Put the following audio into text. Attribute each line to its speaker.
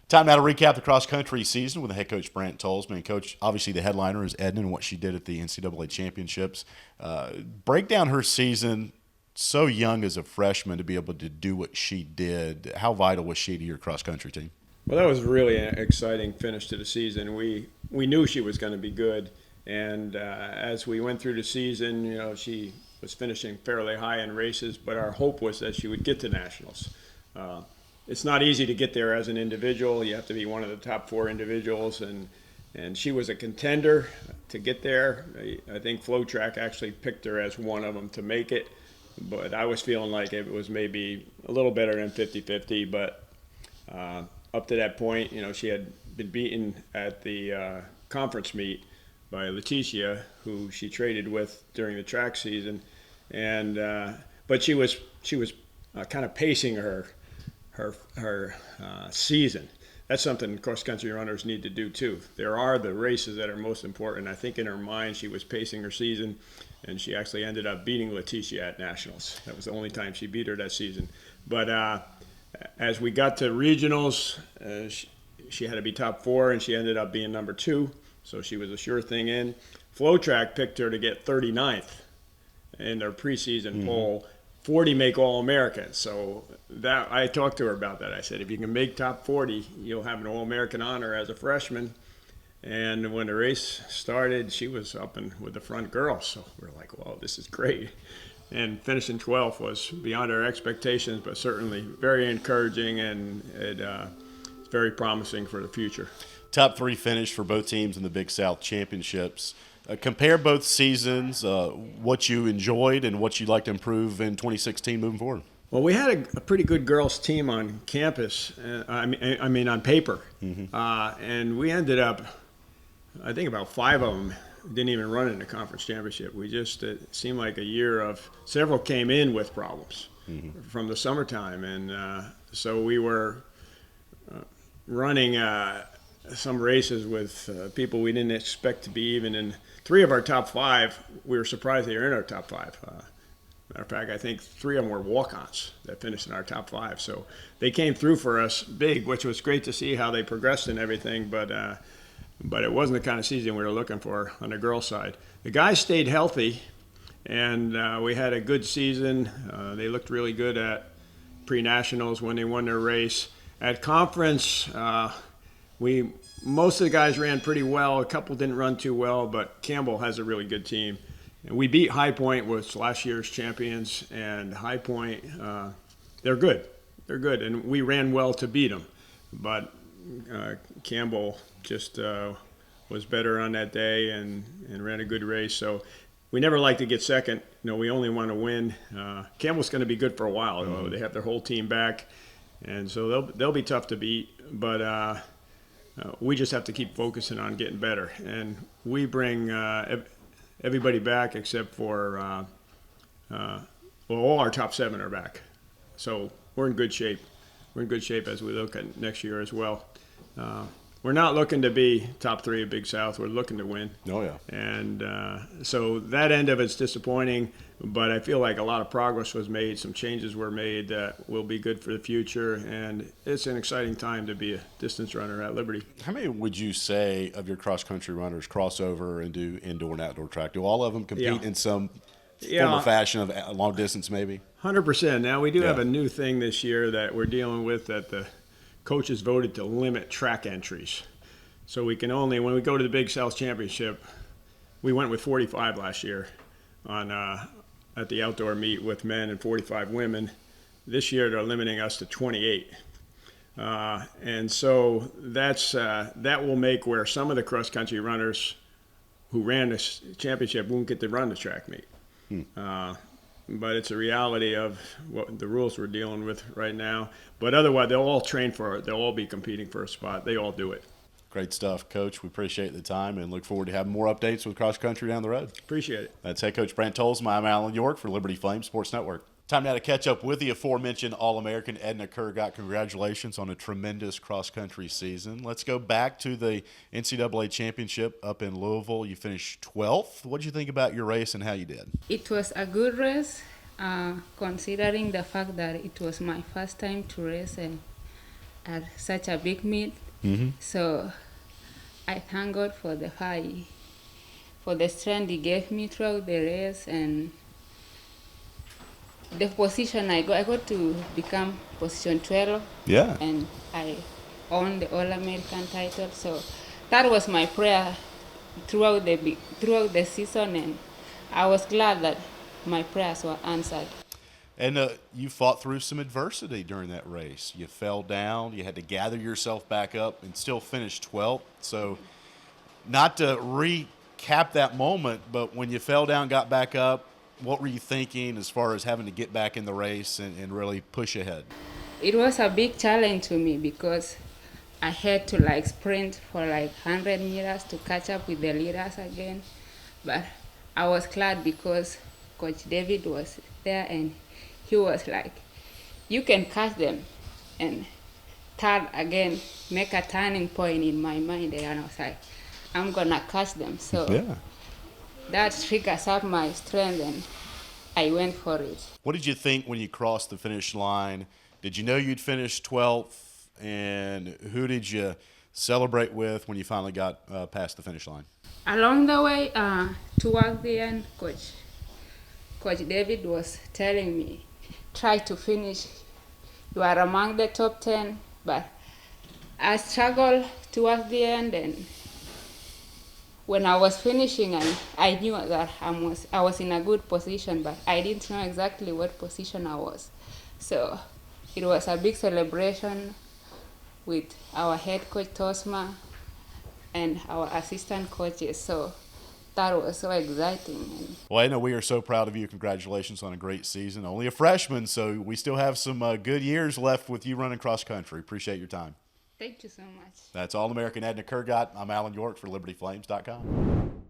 Speaker 1: Time now to recap the cross-country season with the head coach Brant Tolsma. And Coach, obviously the headliner is Ednah and what she did at the NCAA championships. Break down her season, so young as a freshman to be able to do what she did. How vital was she to your cross-country team?
Speaker 2: Well, that was really an exciting finish to the season. We knew she was going to be good, and as we went through the season, she was finishing fairly high in races, but our hope was that she would get to nationals. It's not easy to get there as an individual. You have to be one of the top 4 individuals, and she was a contender to get there. I think Flow Track actually picked her as one of them to make it, but I was feeling like it was maybe a little better than 50-50, but up to that point, she had been beaten at the conference meet by Leticia, who she traded with during the track season, and but she was kind of pacing her season. That's something cross-country runners need to do too. There are the races that are most important. I think in her mind she was pacing her season, and she actually ended up beating Leticia at nationals. That was the only time she beat her that season. But as we got to regionals, she had to be top 4, and she ended up being number 2, so she was a sure thing in. Flow Track picked her to get 39th in their preseason poll. 40 make All-American. So that I talked to her about that. I said, if you can make top 40, you'll have an All-American honor as a freshman. And when the race started, she was up and with the front girls. So we're like, well, this is great. And finishing 12th was beyond our expectations, but certainly very encouraging, and it's very promising for the future.
Speaker 1: Top 3 finish for both teams in the Big South Championships. Compare both seasons, what you enjoyed and what you'd like to improve in 2016 moving forward.
Speaker 2: Well, we had a pretty good girls team on campus, I mean on paper. And we ended up, I think about 5 of them didn't even run in the conference championship. We just, it seemed like a year of, several came in with problems from the summertime. And so we were running some races with people we didn't expect to be even in. 3 of our top 5, we were surprised they were in our top 5. Matter of fact, I think 3 of them were walk-ons that finished in our top 5. So they came through for us big, which was great to see how they progressed and everything. But it wasn't the kind of season we were looking for on the girls' side. The guys stayed healthy, and we had a good season. They looked really good at pre-nationals when they won their race. At conference, most of the guys ran pretty well. A couple didn't run too well, but Campbell has a really good team. And we beat High Point, was last year's champions, and High Point, they're good. They're good, and we ran well to beat them. But Campbell just was better on that day and ran a good race. So we never like to get second. We only want to win. Campbell's going to be good for a while. They have their whole team back, and so they'll be tough to beat. But we just have to keep focusing on getting better. And we bring everybody back except for, all our top 7 are back. So we're in good shape. We're in good shape as we look at next year as well. We're not looking to be top 3 of Big South. We're looking to win.
Speaker 1: Oh, yeah.
Speaker 2: And so that end of it's disappointing, but I feel like a lot of progress was made. Some changes were made that will be good for the future, and it's an exciting time to be a distance runner at Liberty.
Speaker 1: How many would you say of your cross-country runners cross over and do indoor and outdoor track? Do all of them compete in some form or fashion of long distance maybe?
Speaker 2: 100%. Now, we do have a new thing this year that we're dealing with, that the coaches voted to limit track entries. So we can only, when we go to the Big South Championship, we went with 45 last year at the outdoor meet with men and 45 women. This year they're limiting us to 28. And so that will make where some of the cross-country runners who ran this championship won't get to run the track meet. But it's a reality of what the rules we're dealing with right now. But otherwise, they'll all train for it. They'll all be competing for a spot. They all do it.
Speaker 1: Great stuff, Coach. We appreciate the time and look forward to having more updates with cross country down the road.
Speaker 2: Appreciate it.
Speaker 1: That's head coach Brant Tolsma. I'm Alan York for Liberty Flame Sports Network. Time now to catch up with the aforementioned All-American Ednah Kurgat. Congratulations on a tremendous cross-country season. Let's go back to the NCAA championship up in Louisville. You finished 12th. What did you think about your race and how you did?
Speaker 3: It was a good race, considering the fact that it was my first time to race at such a big meet.
Speaker 1: Mm-hmm.
Speaker 3: So I thank God for the strength He gave me throughout the race and the position I got to become position 12.
Speaker 1: Yeah.
Speaker 3: And I won the All-American title. So that was my prayer throughout the season, and I was glad that my prayers were answered.
Speaker 1: And you fought through some adversity during that race. You fell down. You had to gather yourself back up and still finish 12th. So not to recap that moment, but when you fell down, got back up, what were you thinking as far as having to get back in the race and really push ahead?
Speaker 3: It was a big challenge to me because I had to sprint for 100 meters to catch up with the leaders again. But I was glad because Coach David was there and he was like, you can catch them. And that again make a turning point in my mind, and I was like, I'm gonna catch them. So
Speaker 1: Yeah.
Speaker 3: that triggers up my strength and I went for it.
Speaker 1: What did you think when you crossed the finish line? Did you know you'd finish 12th? And who did you celebrate with when you finally got past the finish line?
Speaker 3: Along the way, towards the end, Coach David was telling me, try to finish. You are among the top 10, but I struggled towards the end, and when I was finishing, I knew that I was in a good position, but I didn't know exactly what position I was. So it was a big celebration with our head coach Tolsma and our assistant coaches. So that was so exciting.
Speaker 1: Well, Ednah, we are so proud of you. Congratulations on a great season. Only a freshman, so we still have some good years left with you running cross country. Appreciate your time.
Speaker 3: Thank you so much.
Speaker 1: That's All-American Ednah Kurgat. I'm Alan York for LibertyFlames.com.